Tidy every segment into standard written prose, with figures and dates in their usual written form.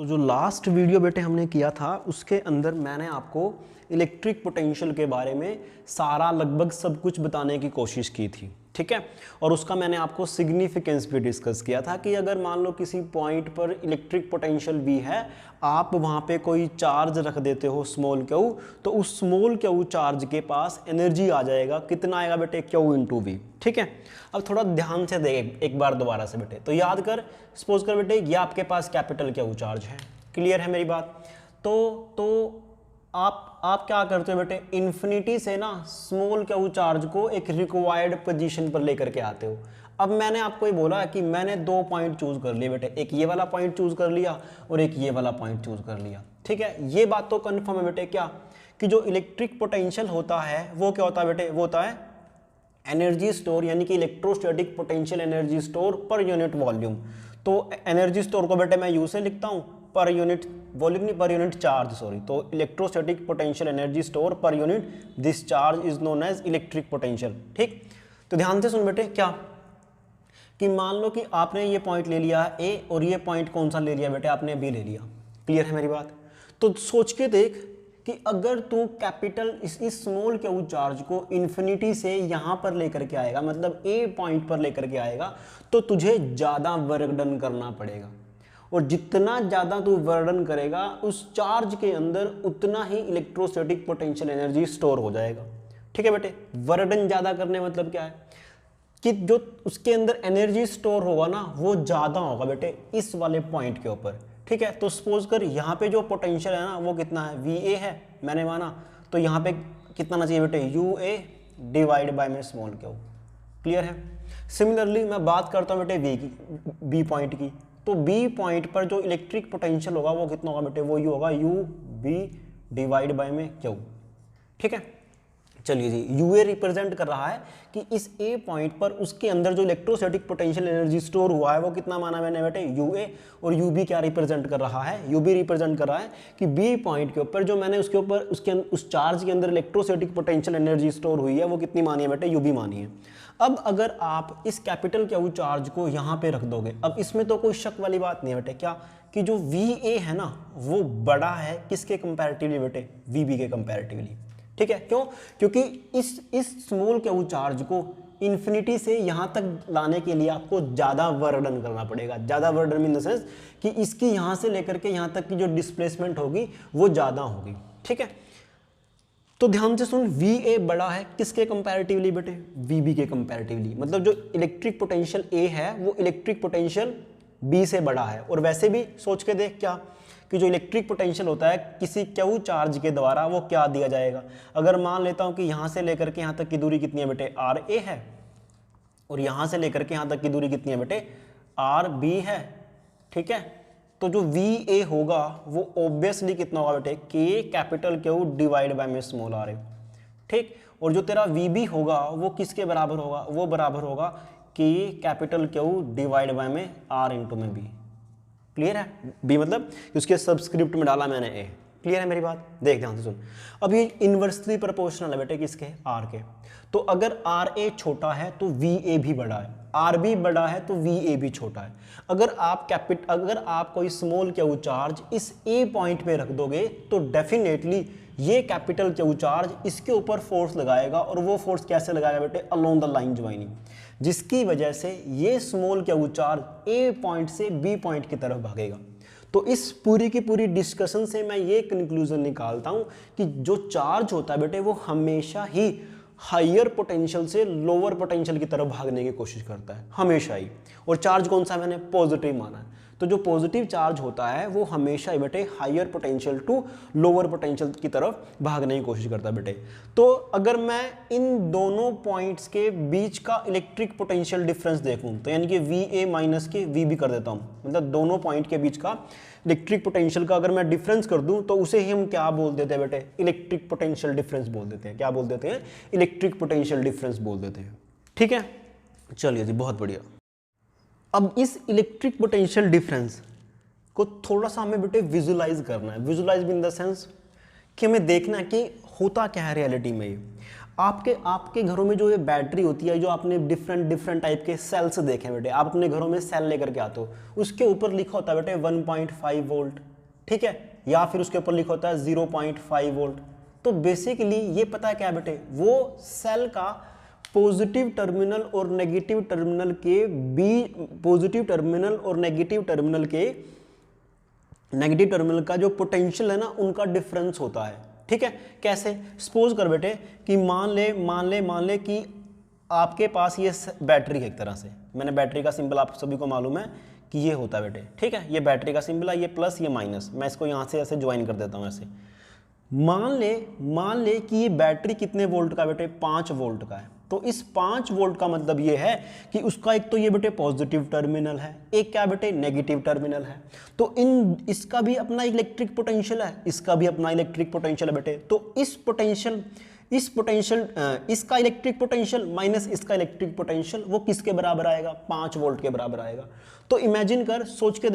तो जो last video बेटे हमने किया था उसके अंदर मैंने आपको इलेक्ट्रिक पोटेंशियल के बारे में सारा लगभग सब कुछ बताने की कोशिश की थी, ठीक है। और उसका मैंने आपको सिग्निफिकेंस भी डिस्कस किया था कि अगर मान लो किसी पॉइंट पर इलेक्ट्रिक पोटेंशियल भी है, आप वहाँ पे कोई चार्ज रख देते हो स्मॉल क्यू, तो उस स्मॉल क्यू चार्ज के पास एनर्जी आ जाएगा, कितना आएगा बेटे, क्यू इंटू वी, ठीक है। अब थोड़ा ध्यान से देख एक बार दोबारा से बेटे, तो याद कर, सपोज कर बेटे ये आपके पास कैपिटल क्यू चार्ज है, क्लियर है मेरी बात। तो आप क्या करते हो बेटे, इन्फिनिटी से ना स्मॉल क्यू चार्ज को एक रिक्वायर्ड पोजीशन पर लेकर के आते हो। अब मैंने आपको ये बोला कि मैंने दो पॉइंट चूज कर लिए बेटे, एक ये वाला पॉइंट चूज कर लिया और एक ये वाला पॉइंट चूज कर लिया, ठीक है। ये बात तो कंफर्म है बेटे क्या, कि जो इलेक्ट्रिक पोटेंशियल होता है वो क्या होता है बेटे, वो होता है एनर्जी स्टोर, यानी कि electrostatic potential energy store per unit volume. तो एनर्जी स्टोर को बेटे मैं यू से लिखता हूं, पर यूनिट वॉल्यूम नहीं, पर यूनिट चार्ज, सॉरी। तो electrostatic potential energy store per unit this charge is known as electric potential, ठीक। तो ध्यान से सुन बेटे, क्या कि मान लो कि आपने ये पॉइंट ले लिया ए और ये पॉइंट कौन सा ले लिया बेटे, आपने बी ले लिया, क्लियर है मेरी बात। तो सोच के देख कि अगर तू कैपिटल इस स्मॉल क्यू चार्ज को इन्फिनिटी से यहां पर लेकर के आएगा, मतलब ए पॉइंट पर लेकर के आएगा, तो तुझे ज्यादा वर्क डन करना पड़ेगा, और जितना ज्यादा तू वर्क डन करेगा उस चार्ज के अंदर उतना ही इलेक्ट्रोस्टैटिक पोटेंशियल एनर्जी स्टोर हो जाएगा, ठीक है बेटे। वर्क डन ज्यादा करने मतलब क्या है कि जो उसके अंदर एनर्जी स्टोर होगा ना वो ज्यादा होगा बेटे इस वाले पॉइंट के ऊपर, ठीक है। तो सपोज कर यहाँ पे जो पोटेंशियल है ना वो कितना है, वी ए है, मैंने माना, तो यहाँ पे कितना आना चाहिए बेटे, यू ए डिवाइड बाय में स्मॉल क्यू, क्लियर है। सिमिलरली मैं बात करता हूँ बेटे वी की, बी पॉइंट की, तो बी पॉइंट पर जो इलेक्ट्रिक पोटेंशियल होगा वो कितना होगा बेटे, वो यू होगा, यू बी डिवाइड बाय में क्यू, ठीक है। चलिए जी, यू ए रिप्रेजेंट कर रहा है कि इस ए पॉइंट पर उसके अंदर जो इलेक्ट्रोस्टैटिक पोटेंशियल एनर्जी स्टोर हुआ है वो कितना माना मैंने बेटे, यू ए। और यू बी क्या रिप्रेजेंट कर रहा है, यू बी रिप्रेजेंट कर रहा है कि बी पॉइंट के ऊपर जो मैंने उसके ऊपर उस चार्ज के अंदर इलेक्ट्रोस्टैटिक पोटेंशियल एनर्जी स्टोर हुई है वो कितनी मानी है बेटे, यू बी मानी है। अब अगर आप इस कैपिटल क्यू चार्ज को यहाँ पे रख दोगे, अब इसमें तो कोई शक वाली बात नहीं है बेटे, क्या कि जो वी ए है ना वो बड़ा है किसके कंपैरेटिवली बेटे, वी बी के कंपैरेटिवली, ठीक है। क्यों, क्योंकि इस स्मॉल क्यू चार्ज को इन्फिनिटी से यहां तक लाने के लिए आपको ज्यादा वर्क डन करना पड़ेगा। ज्यादा work done in the sense कि इसकी यहां से लेकर के यहां तक की जो डिस्प्लेसमेंट होगी वो ज्यादा होगी, ठीक है। तो ध्यान से सुन, वी ए बड़ा है किसके कंपैरेटिवली बेटे, वी बी के कंपैरेटिवली, मतलब जो इलेक्ट्रिक पोटेंशियल ए है वो इलेक्ट्रिक पोटेंशियल बी से बड़ा है। और वैसे भी सोच के देख क्या कि जो इलेक्ट्रिक पोटेंशियल होता है किसी क्यू चार्ज के द्वारा वो क्या दिया जाएगा। अगर मान लेता हूं कि यहां से लेकर के यहां तक की दूरी कितनी है बेटे, आर ए है, और यहां से लेकर के यहां तक की दूरी कितनी है बेटे, आर बी है, ठीक है। तो जो वी ए होगा वो ऑब्वियसली कितना होगा बेटे, के कैपिटल क्यू डिवाइड बाय में स्मॉल आर ए, ठीक। और जो तेरा वी बी होगा वो किसके बराबर होगा, वो बराबर होगा के कैपिटल क्यू डिवाइड बाय में आर इंटू में बी, क्लियर है। बी मतलब उसके सबस्क्रिप्ट में डाला मैंने ए, क्लियर है मेरी बात। देख ध्यान से सुन, अब ये इनवर्सली प्रोपोर्शनल है बेटे किसके, आर के। तो अगर आर ए छोटा है तो वी ए भी बड़ा है, आर बी बड़ा है तो वी ए भी छोटा है। अगर आप कोई स्मॉल क्यू चार्ज इस ए पॉइंट पे रख दोगे तो डेफिनेटली ये कैपिटल क्यू चार्ज इसके ऊपर फोर्स लगाएगा, और वो फोर्स कैसे लगाएगा बेटे, अलोंग द लाइन ज्वाइनिंग, जिसकी वजह से ये स्मॉल क्यू चार्ज ए पॉइंट से बी पॉइंट की तरफ भागेगा। तो इस पूरी की पूरी डिस्कशन से मैं ये कंक्लूजन निकालता हूं कि जो चार्ज होता है बेटे वो हमेशा ही हायर पोटेंशियल से लोअर पोटेंशियल की तरफ भागने की कोशिश करता है, हमेशा ही। और चार्ज कौन सा मैंने पॉजिटिव माना है, तो जो पॉजिटिव चार्ज होता है वो हमेशा ही बेटे higher potential to lower potential की तरफ भागने की कोशिश करता है बेटे। तो अगर मैं इन दोनों पॉइंट्स के बीच का इलेक्ट्रिक पोटेंशियल डिफरेंस देखूं, तो यानी कि वी ए माइनस के वी बी कर देता हूं, मतलब दोनों पॉइंट के बीच का इलेक्ट्रिक पोटेंशियल का अगर मैं डिफरेंस कर दूं तो उसे ही हम क्या बोल देते हैं बेटे, इलेक्ट्रिक पोटेंशियल डिफरेंस बोल देते हैं। क्या बोल देते हैं, इलेक्ट्रिक पोटेंशियल डिफरेंस बोल देते हैं, ठीक है। चलिए जी, बहुत बढ़िया। अब इस इलेक्ट्रिक पोटेंशियल डिफरेंस को थोड़ा सा हमें बेटे विजुलाइज करना है। विजुलाइज इन द सेंस कि हमें देखना है कि होता क्या है रियलिटी में ये। आपके आपके घरों में जो ये बैटरी होती है, जो आपने डिफरेंट डिफरेंट टाइप के सेल्स देखे हैं बेटे, आप अपने घरों में सेल लेकर के आते हो, उसके ऊपर लिखा होता है बेटे 1.5 वोल्ट, ठीक है, या फिर उसके ऊपर लिखा होता है 0.5 वोल्ट। तो बेसिकली ये पता है क्या है बेटे, वो सेल का पॉजिटिव टर्मिनल और नेगेटिव टर्मिनल के पॉजिटिव टर्मिनल और नेगेटिव टर्मिनल का जो पोटेंशियल है ना, उनका डिफरेंस होता है, ठीक है। कैसे? सपोज कर बेटे कि मान ले कि आपके पास ये बैटरी है, एक तरह से मैंने बैटरी का सिंबल आप सभी को मालूम है कि ये होता है बेटे, ठीक है, ये बैटरी का सिंबल है, ये प्लस ये माइनस, मैं इसको यहाँ से ऐसे ज्वाइन कर देता हूँ ऐसे। मान ले कि ये बैटरी कितने वोल्ट का बेटे, 5 वोल्ट का है। तो इस 5 वोल्ट का मतलब ये है कि उसका एक तो ये बेटे पॉजिटिव टर्मिनल है, एक क्या बेटे नेगेटिव टर्मिनल है। तो इसका भी अपना इलेक्ट्रिक पोटेंशियल है, इसका भी अपना इलेक्ट्रिक पोटेंशियल है बेटे। तो इसका इलेक्ट्रिक पोटेंशियल माइनस इसका इलेक्ट्रिक पोटेंशियल वो किसके बराबर आएगा, 5 वोल्ट के बराबर आएगा। तो इमेजिन कर, सोच के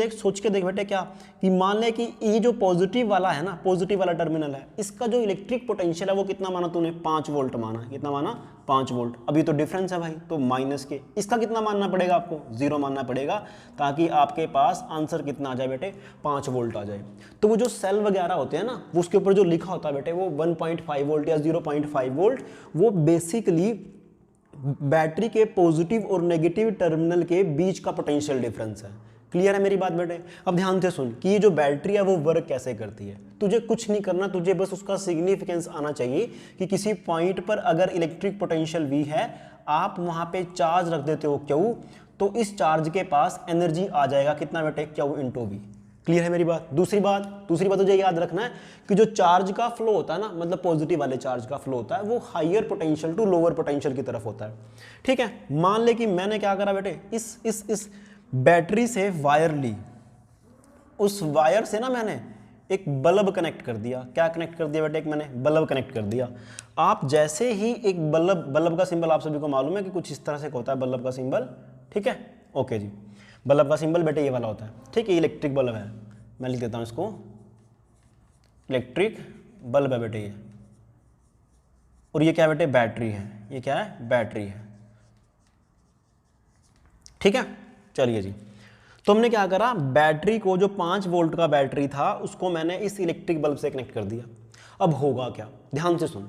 देख बेटे क्या, कि मान ले कि ये जो पॉजिटिव वाला है ना, पॉजिटिव वाला टर्मिनल है, इसका जो इलेक्ट्रिक पोटेंशियल है वो कितना माना तूने, 5 वोल्ट माना। कितना माना, 5 वोल्ट। अभी तो डिफरेंस है भाई, तो माइनस के इसका कितना मानना पड़ेगा आपको, 0 मानना पड़ेगा, ताकि आपके पास आंसर कितना आ जाए बेटे, 5 वोल्ट आ जाए। तो वो जो सेल वगैरह होते हैं ना, वो उसके ऊपर जो लिखा होता है बेटे वो 1.5 वोल्ट या 0.5 वोल्ट, वो बेसिकली बैटरी के पॉजिटिव और नेगेटिव टर्मिनल के बीच का पोटेंशियल डिफरेंस है। क्लियर है मेरी बात बेटे? अब ध्यान से सुन कि ये जो बैटरी है वो वर्क कैसे करती है। तुझे कुछ नहीं करना, तुझे बस उसका सिग्निफिकेंस आना चाहिए कि किसी पॉइंट पर अगर इलेक्ट्रिक पोटेंशियल V है, आप वहां पे चार्ज रख देते हो Q, तो इस चार्ज के पास एनर्जी आ जाएगा कितना बेटे, Q × V। क्लियर है मेरी बात? दूसरी बात तुझे याद रखना है कि जो चार्ज का फ्लो होता है ना, मतलब पॉजिटिव वाले चार्ज का फ्लो होता है, वो higher potential to lower potential की तरफ होता है, ठीक है। मान ले कि मैंने क्या करा बेटे, इस बैटरी से वायर ली, उस वायर से ना मैंने एक बल्ब कनेक्ट कर दिया। क्या कनेक्ट कर दिया बेटे, एक मैंने बल्ब कनेक्ट कर दिया। आप जैसे ही एक बल्ब का सिंबल आप सभी को मालूम है कि कुछ इस तरह से होता है बल्ब का सिंबल, ठीक है, ओके जी। बल्ब का सिंबल बेटे ये वाला होता है, ठीक है, इलेक्ट्रिक बल्ब है, मैं लिख देता हूं इसको, इलेक्ट्रिक बल्ब है बेटे ये। और ये क्या बेटे, बैटरी है, ये क्या है, बैटरी है, ठीक है। चलिए जी, तो हमने क्या करा, बैटरी को, जो 5 वोल्ट का बैटरी था, उसको मैंने इस इलेक्ट्रिक बल्ब से कनेक्ट कर दिया। अब होगा क्या, ध्यान से सुन।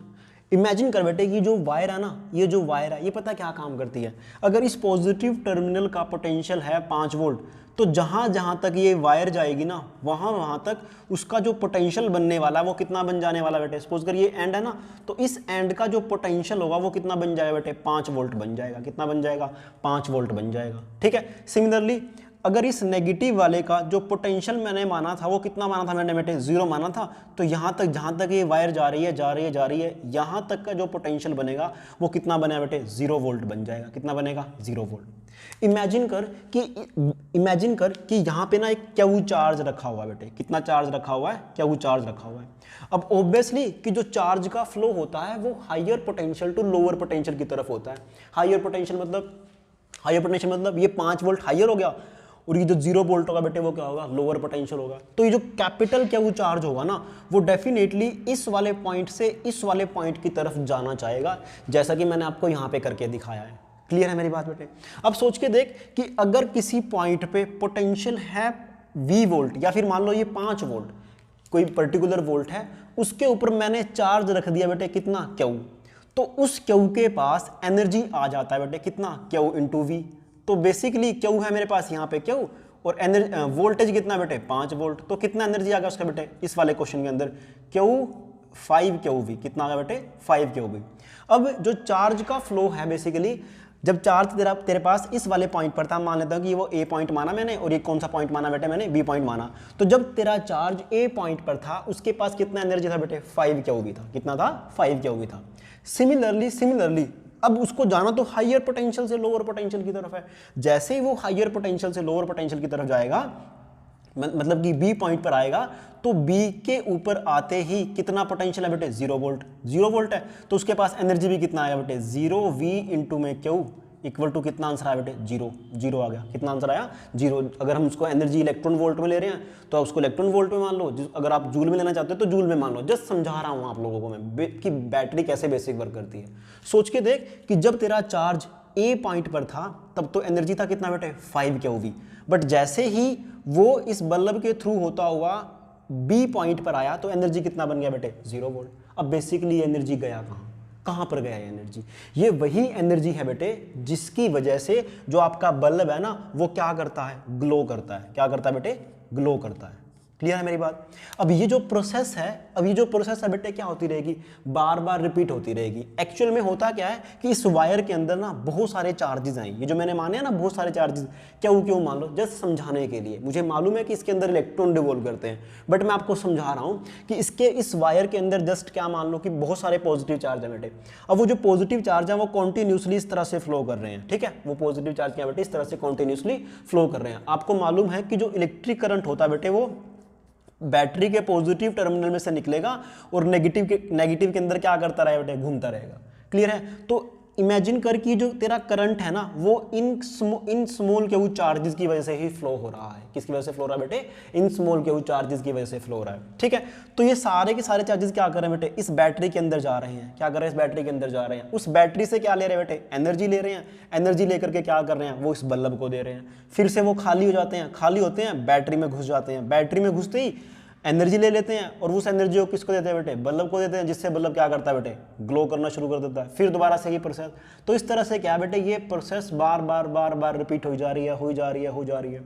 इमेजिन कर बेटे कि जो वायर है ना, ये जो वायर है, ये पता क्या काम करती है। अगर इस पॉजिटिव टर्मिनल का पोटेंशियल है 5 वोल्ट, तो जहां जहां तक ये वायर जाएगी ना, वहां तक उसका जो पोटेंशियल बनने वाला है वो कितना बन जाने वाला बेटे। सपोज कर ये एंड है ना, तो इस एंड का जो पोटेंशियल होगा वो कितना बन जाएगा बेटे, 5 वोल्ट बन जाएगा। कितना बन जाएगा, 5 वोल्ट बन जाएगा, ठीक है। सिमिलरली अगर इस नेगेटिव वाले का जो पोटेंशियल मैंने माना था वो कितना माना था मैंने बेटे, 0 माना था, तो यहाँ तक जहाँ तक ये वायर जा रही है, यहाँ तक का जो पोटेंशियल बनेगा वो कितना बनेगा बेटे, 0 वोल्ट बन जाएगा। कितना बनेगा, 0 वोल्ट। इमेजिन कर कि यहाँ पे ना एक Q चार्ज रखा हुआ है बेटे। कितना चार्ज रखा हुआ है, Q चार्ज रखा हुआ है। अब ऑब्वियसली कि जो चार्ज का फ्लो होता है वो higher potential to lower potential की तरफ होता है। हायर पोटेंशियल मतलब ये 5 वोल्ट हायर हो गया, और ये जो 0 वोल्ट होगा बेटे वो क्या होगा, लोअर पोटेंशियल होगा। तो ये जो कैपिटल Q चार्ज होगा ना, वो डेफिनेटली इस वाले पॉइंट से इस वाले पॉइंट की तरफ जाना चाहेगा, जैसा कि मैंने आपको यहाँ पे करके दिखाया है। क्लियर है मेरी बात बेटे? अब सोच के देख कि अगर किसी पॉइंट पे पोटेंशियल है V वोल्ट, या फिर मान लो ये 5 वोल्ट, कोई पर्टिकुलर वोल्ट है, उसके ऊपर मैंने चार्ज रख दिया बेटे कितना, Q, तो उस Q के पास एनर्जी आ जाता है बेटे कितना, Q × V। तो बेसिकली Q है मेरे पास यहाँ पे Q, और एनर्जी वोल्टेज कितना बेटे, 5 वोल्ट। तो कितना एनर्जी आ गया उसका बेटे, इस वाले क्वेश्चन के अंदर Q 5 QV। कितना आ गया बेटे, 5 QV। अब जो चार्ज का फ्लो है, बेसिकली जब चार्ज तेरे पास इस वाले पॉइंट पर था, मान लेता हूँ कि वो A पॉइंट माना मैंने, और ये कौन सा पॉइंट माना बेटे मैंने, B पॉइंट माना। तो जब तेरा चार्ज A पॉइंट पर था, उसके पास कितना एनर्जी था बेटे, 5 QV था। कितना था, 5 QV था। सिमिलरली अब उसको जाना तो हायर पोटेंशियल से लोअर पोटेंशियल की तरफ है। जैसे ही वो हायर पोटेंशियल से लोअर पोटेंशियल की तरफ जाएगा, मतलब कि B पॉइंट पर आएगा, तो B के ऊपर आते ही कितना पोटेंशियल है बेटे, 0 वोल्ट। 0 वोल्ट है तो उसके पास एनर्जी भी कितना आएगा बेटे, 0V × में Q इक्वल टू कितना आंसर आया बेटे, 0, 0 आ गया। कितना आंसर आया, 0। अगर हम उसको एनर्जी इलेक्ट्रॉन वोल्ट में ले रहे हैं तो आप उसको इलेक्ट्रॉन वोल्ट में मान लो, अगर आप जूल में लेना चाहते हो तो जूल में मान लो। जस्ट समझा रहा हूँ आप लोगों को मैं कि बैटरी कैसे बेसिक वर्क करती है। सोच के देख कि जब तेरा चार्ज ए पॉइंट पर था तब तो एनर्जी था कितना बेटे, 5 केवी। बट जैसे ही वो इस बल्ब के थ्रू होता हुआ बी पॉइंट पर आया तो एनर्जी कितना बन गया बेटे, 0 वोल्ट। अब बेसिकली एनर्जी गया कहाँ पर गया है एनर्जी, ये वही एनर्जी है बेटे जिसकी वजह से जो आपका बल्ब है ना वो क्या करता है, ग्लो करता है। क्या करता है बेटे, ग्लो करता है। क्लियर है मेरी बात। अब ये जो प्रोसेस है बेटे क्या होती रहेगी, बार बार रिपीट होती रहेगी। एक्चुअल में होता क्या है कि इस वायर के अंदर ना बहुत सारे चार्जेस हैं, ये जो मैंने माने हैं ना बहुत सारे चार्जेस, क्यों मान लो, जस्ट समझाने के लिए। मुझे मालूम है कि इसके अंदर इलेक्ट्रॉन रिवॉल्व करते हैं, बट मैं आपको समझा रहा हूँ कि इस वायर के अंदर जस्ट क्या मान लो कि बहुत सारे पॉजिटिव चार्ज है बेटे। अब वो जो पॉजिटिव चार्ज है वो कॉन्टिन्यूसली इस तरह से फ्लो कर रहे हैं, ठीक है। वो पॉजिटिव चार्ज क्या बेटे इस तरह से कॉन्टिन्यूसली फ्लो कर रहे हैं। आपको मालूम है कि जो इलेक्ट्रिक करंट होता है बेटे वो बैटरी के पॉजिटिव टर्मिनल में से निकलेगा और नेगेटिव के अंदर क्या करता रहेगा बेटे, घूमता रहेगा। क्लियर है। तो इमेजिन कर कि जो तेरा करंट है ना वो इन स्मॉल क्यू चार्जेस की वजह से ही फ्लो हो रहा है। किसकी वजह से फ्लो हो रहा है बेटे, इन स्मॉल क्यू चार्जेस की वजह से फ्लो हो रहा है, ठीक है। तो ये सारे के सारे चार्जेस क्या कर रहे हैं बेटे, इस बैटरी के अंदर जा रहे हैं। क्या कर रहे हैं, इस बैटरी के अंदर जा रहे हैं। उस बैटरी से क्या ले रहे हैं बेटे, एनर्जी ले रहे हैं। एनर्जी लेकर के क्या कर रहे हैं, वो इस बल्ब को दे रहे हैं। फिर से वो खाली हो जाते हैं, खाली होते हैं बैटरी में घुस जाते हैं। बैटरी में घुसते ही एनर्जी ले लेते हैं और उस एनर्जी को किसको देते हैं बेटे, बल्ब को देते हैं, जिससे बल्ब क्या करता है बेटे, ग्लो करना शुरू कर देता है। फिर दोबारा से ये प्रोसेस। तो इस तरह से क्या बेटे ये प्रोसेस बार बार रिपीट हो जा रही है।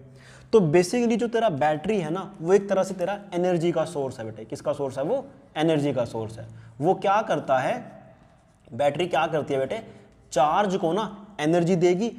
तो बेसिकली जो तेरा बैटरी है ना वो एक तरह से तेरा एनर्जी का सोर्स है बेटे। किसका सोर्स है, वो एनर्जी का सोर्स है। वो क्या करता है, बैटरी क्या करती है बेटे, चार्ज को ना एनर्जी देगी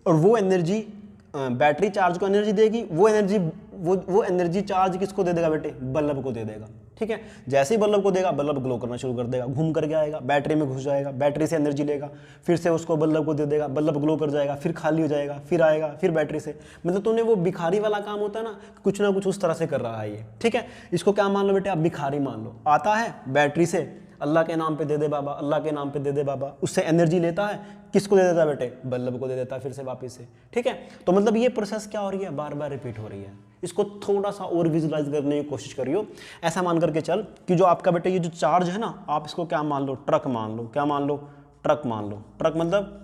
और वो एनर्जी बैटरी चार्ज को एनर्जी देगी, वो एनर्जी चार्ज किसको दे देगा बेटे, बल्ब को दे देगा, ठीक है। जैसे ही बल्ब को देगा बल्ब ग्लो करना शुरू कर देगा, घूम करके आएगा, बैटरी में घुस जाएगा, बैटरी से एनर्जी लेगा, फिर से उसको बल्ब को दे देगा, बल्ब ग्लो कर जाएगा, फिर खाली हो जाएगा, फिर आएगा, फिर बैटरी से। मतलब तुमने वो भिखारी वाला काम होता है ना कुछ उस तरह से कर रहा है ये, ठीक है। इसको क्या मान लो बेटे, आप भिखारी मान लो। आता है बैटरी से, अल्लाह के नाम पे दे दे बाबा, अल्लाह के नाम पे दे दे बाबा, उससे एनर्जी लेता है, किसको दे देता है बेटे, बल्ब को दे देता है, फिर से वापस से, ठीक है। तो मतलब ये प्रोसेस क्या हो रही है, बार बार रिपीट हो रही है। इसको थोड़ा सा और विजुलाइज करने की कोशिश करियो। ऐसा मान करके चल कि जो आपका बेटे ये जो चार्ज है ना, आप इसको क्या मान लो, ट्रक मान लो। क्या मान लो, ट्रक मान लो। ट्रक मतलब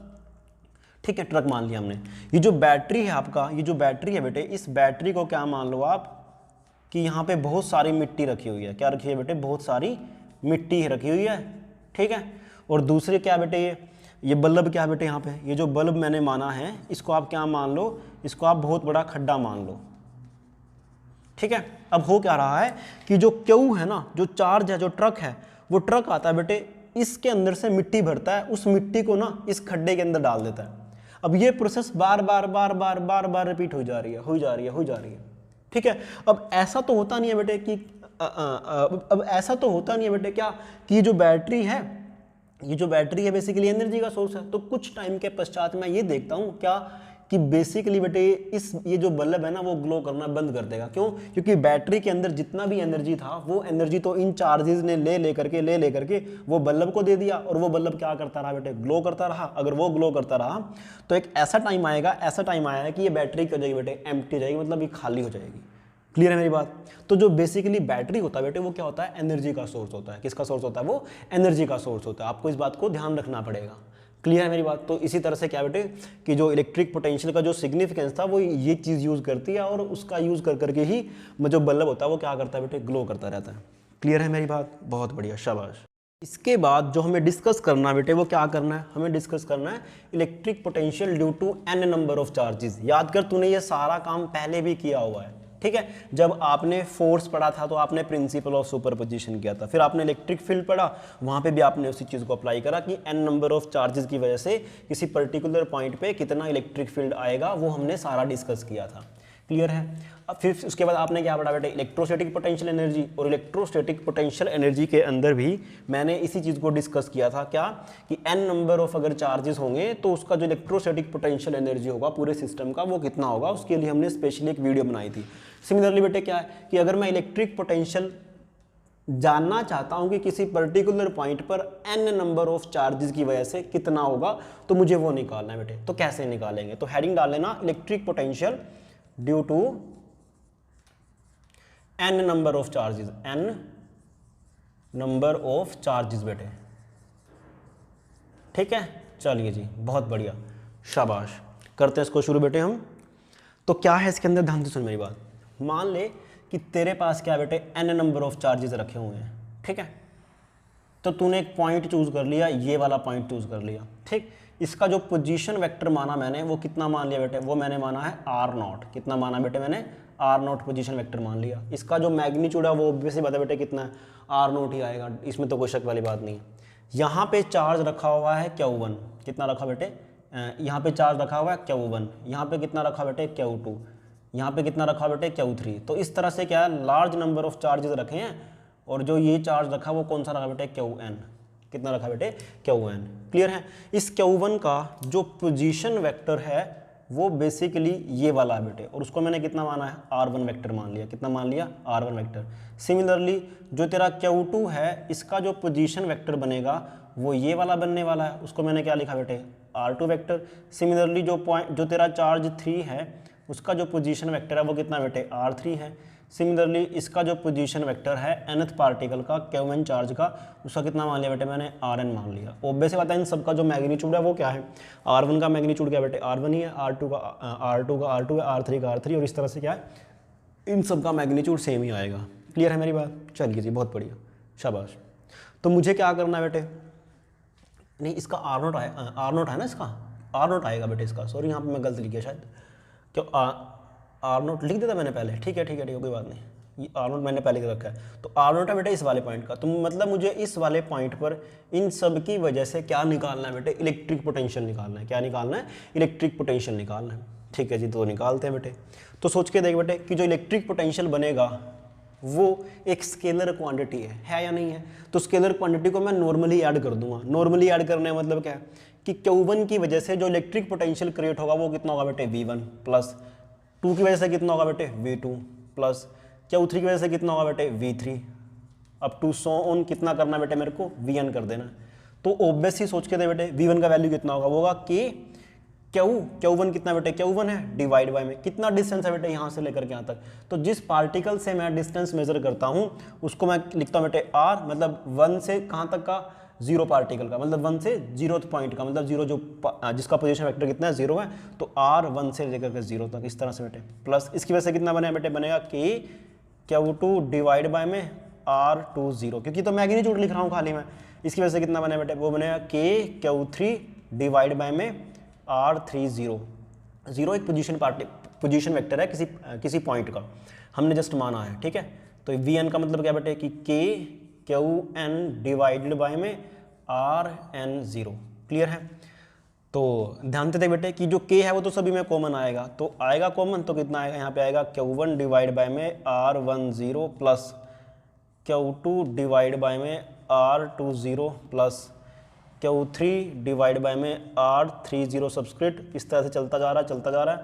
ठीक है, ट्रक मान लिया हमने। ये जो बैटरी है आपका, ये जो बैटरी है बेटे, इस बैटरी को क्या मान लो आप कि यहाँ पे बहुत सारी मिट्टी रखी हुई है। क्या रखी है बेटे, बहुत सारी मिट्टी रखी हुई है, ठीक है। और दूसरे क्या बेटे, ये बल्ब क्या बेटे, यहाँ पे ये जो बल्ब मैंने माना है इसको आप क्या मान लो, इसको आप बहुत बड़ा खड्डा मान लो, ठीक है। अब हो क्या रहा है कि जो क्यू है ना, जो चार्ज है, जो ट्रक है, वो ट्रक आता है बेटे, इसके अंदर से मिट्टी भरता है, उस मिट्टी को ना इस खड्डे के अंदर डाल देता है। अब ये प्रोसेस बार बार रिपीट हो जा रही है, ठीक है। अब ऐसा तो होता नहीं है बेटे कि अब ऐसा तो होता नहीं है बेटे क्या कि ये जो बैटरी है बेसिकली एनर्जी का सोर्स है। तो कुछ टाइम के पश्चात मैं ये देखता हूँ क्या कि बेसिकली बेटे ये जो बल्ब है ना वो ग्लो करना बंद कर देगा। क्यों? क्योंकि बैटरी के अंदर जितना भी एनर्जी था वो एनर्जी तो इन चार्जेस ने ले करके वो बल्ब को दे दिया और वो बल्ब क्या करता रहा बेटे, ग्लो करता रहा। अगर वो ग्लो करता रहा तो एक ऐसा टाइम आया कि ये बैटरी क्या हो जाएगी बेटे, एम्प्टी हो जाएगी, मतलब ये खाली हो जाएगी। क्लियर है मेरी बात? तो जो बेसिकली बैटरी होता है बेटे वो क्या होता है, एनर्जी का सोर्स होता है। किसका सोर्स होता है? वो एनर्जी का सोर्स होता है। आपको इस बात को ध्यान रखना पड़ेगा। क्लियर है मेरी बात? तो इसी तरह से क्या बेटे कि जो इलेक्ट्रिक पोटेंशियल का जो सिग्निफिकेंस था वो ये चीज़ यूज़ करती है और उसका यूज़ कर करके ही जो बल्ब होता है वो क्या करता है बेटे, ग्लो करता रहता है। क्लियर है मेरी बात? बहुत बढ़िया, शाबाश। इसके बाद जो हमें डिस्कस करना है बेटे वो क्या करना है, हमें डिस्कस करना है electric potential due to n number of charges. याद कर, तूने ये सारा काम पहले भी किया हुआ है, ठीक है। जब आपने फोर्स पढ़ा था तो आपने प्रिंसिपल ऑफ सुपरपोजिशन किया था, फिर आपने इलेक्ट्रिक फील्ड पढ़ा, वहाँ पे भी आपने उसी चीज़ को अप्लाई करा कि n नंबर ऑफ चार्जेस की वजह से किसी पर्टिकुलर पॉइंट पे कितना इलेक्ट्रिक फील्ड आएगा, वो हमने सारा डिस्कस किया था। क्लियर है? अब फिर उसके बाद आपने क्या पढ़ा बेटे, इलेक्ट्रोस्टैटिक पोटेंशियल एनर्जी। और इलेक्ट्रोस्टैटिक पोटेंशियल एनर्जी के अंदर भी मैंने इसी चीज़ को डिस्कस किया था, क्या कि n नंबर ऑफ अगर चार्जेस होंगे तो उसका जो इलेक्ट्रोस्टैटिक पोटेंशियल एनर्जी होगा पूरे सिस्टम का वो कितना होगा, उसके लिए हमने स्पेशली एक वीडियो बनाई थी। सिमिलरली बेटे क्या है कि अगर मैं इलेक्ट्रिक पोटेंशियल जानना चाहता हूं कि किसी पर्टिकुलर पॉइंट पर n नंबर ऑफ चार्जेस की वजह से कितना होगा, तो मुझे वो निकालना है बेटे। तो कैसे निकालेंगे, तो हेडिंग डाल लेना electric potential due to n number of charges, n number of charges बेटे, ठीक है। चलिए जी, बहुत बढ़िया, शाबाश। करते हैं इसको शुरू बेटे हम। तो क्या है इसके अंदर, ध्यान से सुन मेरी बात। मान ले कि तेरे पास क्या बेटे n नंबर ऑफ चार्जेस रखे हुए हैं, ठीक है। तो तूने एक पॉइंट चूज कर लिया, ये वाला पॉइंट चूज कर लिया, ठीक। इसका जो पोजीशन वेक्टर माना मैंने, वो कितना मान लिया बेटे, वो मैंने माना है r0। कितना माना बेटे मैंने, r0 पोजीशन वेक्टर मान लिया। इसका जो मैग्नीट्यूड है वो ऑब्वियसली बता बेटे कितना है, r0 ही आएगा, इसमें तो कोई शक वाली बात नहीं है। यहाँ पे चार्ज रखा हुआ है Q1, कितना रखा बेटे, यहाँ पे चार्ज रखा हुआ है Q1, यहाँ पे कितना रखा बेटे Q2, यहाँ पे कितना रखा बेटे Q3। तो इस तरह से क्या है, लार्ज नंबर ऑफ चार्जेस रखे हैं, और जो ये चार्ज रखा वो कौन सा रखा बेटे, Qn। कितना रखा बेटे, Qn। क्लियर है। इस Q1 का जो पोजीशन वेक्टर है वो बेसिकली ये वाला है बेटे, और उसको मैंने कितना माना है, r1 वेक्टर मान लिया। कितना मान लिया, r1 वेक्टर। सिमिलरली जो तेरा Q2 है, इसका जो पोजीशन वेक्टर बनेगा वो ये वाला बनने वाला है, उसको मैंने क्या लिखा बेटे, r2 वेक्टर। सिमिलरली जो तेरा चार्ज 3 है, उसका जो पोजीशन वेक्टर है वो कितना बेटे, r3 है। सिमिलरली इसका जो पोजीशन वेक्टर है nth पार्टिकल का, Q1 चार्ज का, उसका कितना मान लिया बेटे मैंने, rn मान लिया। ऑब्वियस बात है इन सबका जो मैग्नीट्यूड है वो क्या है, r1 का मैग्नीट्यूड क्या बेटे, r1 ही है, r2 का r2 है, r3 का r3, और इस तरह से क्या है, इन सब का मैग्नीट्यूड सेम ही आएगा। क्लियर है मेरी बात। चलिए जी, बहुत बढ़िया, शाबाश। तो मुझे क्या करना है बेटे, नहीं इसका r0 है ना, इसका r0 आएगा बेटे इसका, सॉरी यहाँ पे मैं गलत लिख गया शायद, क्यों r0 लिख देता मैंने पहले, ठीक है कोई बात नहीं, ये r0 मैंने पहले रखा है। तो r0 है बेटे इस वाले पॉइंट का, तो मतलब मुझे इस वाले पॉइंट पर इन सब की वजह से क्या निकालना है बेटे, इलेक्ट्रिक पोटेंशियल निकालना है। क्या निकालना है, इलेक्ट्रिक पोटेंशियल निकालना है, ठीक है जी। तो निकालते हैं बेटे। तो सोच के देख बेटे कि जो इलेक्ट्रिक पोटेंशियल बनेगा वो एक स्केलर क्वांटिटी है या नहीं है। तो स्केलर क्वांटिटी को मैं नॉर्मली ऐड कर दूंगा। नॉर्मली ऐड करने का मतलब क्या है कि Q1 की वजह से जो इलेक्ट्रिक पोटेंशियल क्रिएट होगा वो कितना होगा बेटे, V1 प्लस 2 की वजह से कितना होगा बेटे, V2 प्लस Q3 की वजह से कितना होगा बेटे, V3, अब टू सो ऑन कितना करना बेटे मेरे को, Vn कर देना। तो ऑब्वियसली सोच के दे बेटे V1 का वैल्यू कितना होगा, वो होगा Q1 कितना बेटे, Q1 है, डिवाइड बाय में कितना डिस्टेंस है बेटे यहाँ से लेकर के यहाँ तक। तो जिस पार्टिकल से मैं डिस्टेंस मेजर करता हूँ उसको मैं लिखता हूँ बेटे R, मतलब 1 से कहाँ तक का, 0 पार्टिकल का, मतलब 1 से 0th पॉइंट का, मतलब 0 जो जिसका पोजीशन वेक्टर कितना है, 0 है, तो R 1 से लेकर के 0 तक, इस तरह से बेटे। प्लस इसकी वजह से कितना बनेगा बेटे, बनेगा Q2 डिवाइड बाय में R2 0, क्योंकि तो मैग्नीट्यूड लिख रहा हूँ खाली मैं। इसकी वजह से कितना बनेगा बेटे, वो बनेगा Q3 डिवाइड बाय में R3 0 एक पोजीशन वेक्टर है किसी पॉइंट का, हमने जस्ट माना है, ठीक है। तो Vn का मतलब क्या बेटे कि Qn डिवाइडेड बाय में Rn 0। क्लियर है। तो ध्यान से देख बेटे कि जो K है वो तो सभी में कॉमन आएगा, तो आएगा कॉमन, तो कितना आएगा यहाँ पे आएगा Q1 डिवाइड बाय में R10 plus Q2 divide by में R20 plus Q3 divide by में R30 सब्सक्रिप्ट, इस तरह से चलता जा रहा है।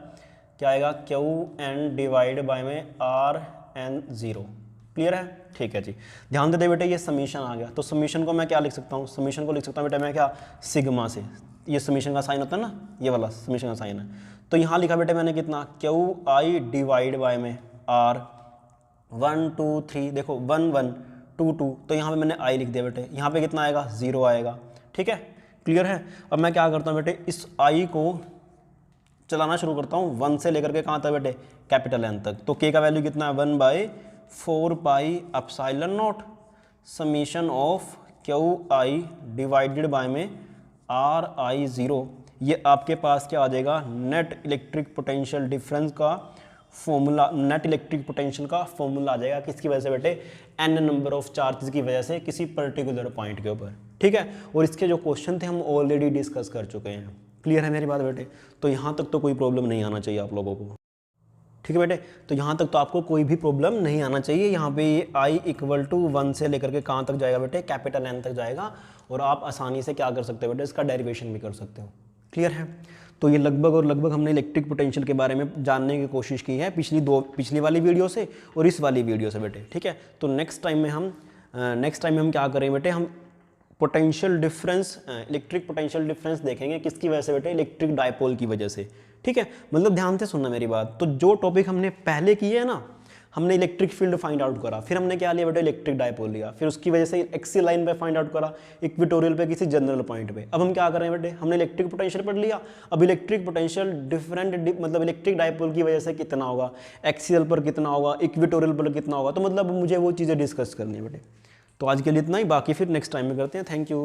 क्या आएगा, Qn डिवाइड बाय में Rn 0। क्लियर है, ठीक है जी। ध्यान दे बेटे ये समीशन आ गया, तो समीशन को मैं क्या लिख सकता हूँ, समीशन को लिख सकता हूँ बेटे मैं क्या, सिग्मा से। ये समीशन का साइन होता है ना, ये वाला समीशन का साइन है। तो यहाँ लिखा बेटे मैंने कितना, Qi डिवाइड बाय में R 1 2 3, देखो 1 1 2 2, तो यहाँ पे मैंने I लिख दिया बेटे। यहाँ पे कितना आएगा, 0 आएगा, ठीक है। क्लियर है। अब मैं क्या करता हूँ बेटे, इस I को चलाना शुरू करता हूँ 1 से लेकर के कहाँ तक बेटे, कैपिटल N तक। तो K का वैल्यू कितना है, 1/4 pi epsilon not summation of Qi divided by में Ri 0। ये आपके पास क्या आ जाएगा, नेट इलेक्ट्रिक पोटेंशियल डिफरेंस का फॉर्मूला, नेट इलेक्ट्रिक पोटेंशियल का फॉर्मूला आ जाएगा। किसकी वजह से बेटे, n नंबर ऑफ चार्जेस की वजह से किसी पर्टिकुलर पॉइंट के ऊपर, ठीक है। और इसके जो क्वेश्चन थे हम ऑलरेडी डिस्कस कर चुके हैं। क्लियर है मेरी बात बेटे। तो यहाँ तक तो कोई प्रॉब्लम नहीं आना चाहिए आप लोगों को, ठीक है बेटे। तो यहाँ तक तो आपको कोई भी प्रॉब्लम नहीं आना चाहिए। यहाँ पे ये I = 1 से लेकर के कहाँ तक जाएगा बेटे, कैपिटल N तक जाएगा, और आप आसानी से क्या कर सकते हो बेटे, इसका डेरिवेशन भी कर सकते हो। क्लियर है। तो ये लगभग हमने इलेक्ट्रिक पोटेंशियल के बारे में जानने की कोशिश की है पिछली वाली वीडियो से और इस वाली वीडियो से बेटे, ठीक है। तो नेक्स्ट टाइम में हम नेक्स्ट टाइम हम क्या करें बेटे, हम potential difference, electric potential difference देखेंगे। किसकी वजह से बेटे? इलेक्ट्रिक डायपोल की वजह से। ठीक है, मतलब ध्यान से सुनना मेरी बात। तो जो टॉपिक हमने पहले किए है ना, हमने इलेक्ट्रिक फील्ड फाइंड आउट करा, फिर हमने क्या लिया बेटा? इलेक्ट्रिक डायपोल लिया, फिर उसकी वजह से एक्सियल लाइन पे फाइंड आउट करा, इक्वेटोरियल पे, किसी जनरल पॉइंट पे। अब हम क्या कर रहे हैं बेटे? हमने इलेक्ट्रिक पोटेंशियल पढ़ लिया, अब इलेक्ट्रिक पोटेंशियल डिफरेंट मतलब इलेक्ट्रिक डायपोल की वजह से कितना होगा, एक्सियल पर कितना होगा, इक्वेटोरियल पर कितना होगा। तो मतलब मुझे वो चीज़ें डिस्कस करनी है बेटे। तो आज के लिए इतना ही, बाकी फिर नेक्स्ट टाइम में करते हैं। Thank you.